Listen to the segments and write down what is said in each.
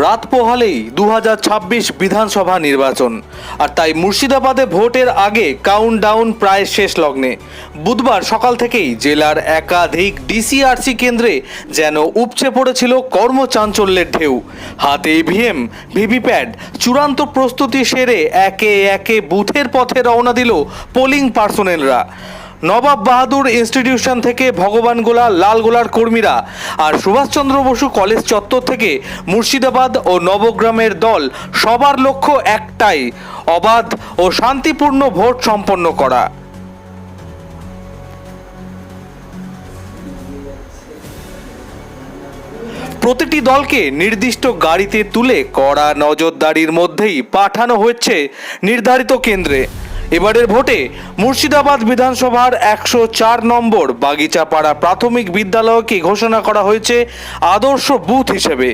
রাত পোহালেই 2026 বিধানসভা নির্বাচন, আর তাই মুর্শিদাবাদে ভোটের আগে কাউন্টডাউন প্রায় শেষ লগ্নে। বুধবার সকাল থেকেই জেলার একাধিক ডিসিআরসি কেন্দ্রে যেন উপচে পড়েছিল কর্মচাঞ্চল্যের ঢেউ। হাতে ইভিএম, ভিভিপ্যাট, চূড়ান্ত প্রস্তুতি সেরে একে একে বুথের পথে রওনা দিল পোলিং পার্সোনেলরা। নবাব বাহাদুর ইনস্টিটিউশন থেকে ভগবানগোলা লালগোলার কর্মীরা, আর সুভাষচন্দ্র বসু কলেজ চত্বর থেকে মুর্শিদাবাদ ও নবগ্রামের দল, সবার লক্ষ্য একটাই, অবাধ ও শান্তিপূর্ণ ভোট সম্পন্ন করা। প্রতিটি দলকে নির্দিষ্ট গাড়িতে তুলে কড়া নজরদারির মধ্যেই পাঠানো হচ্ছে নির্ধারিত কেন্দ্রে। এবারের ভোটে মুর্শিদাবাদ বিধানসভার 104 নম্বর বাগিচাপাড়া প্রাথমিক বিদ্যালয়কে ঘোষণা করা হয়েছে আদর্শ বুথ হিসেবে।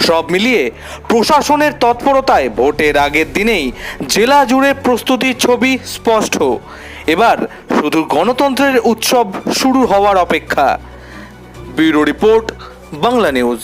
সব মিলিয়ে প্রশাসনের তৎপরতায় ভোটের আগের দিনেই জেলা জুড়ে প্রস্তুতির ছবি স্পষ্ট। এবার শুধু গণতন্ত্রের উৎসব শুরু হওয়ার অপেক্ষা। Bureau report, Bangla news.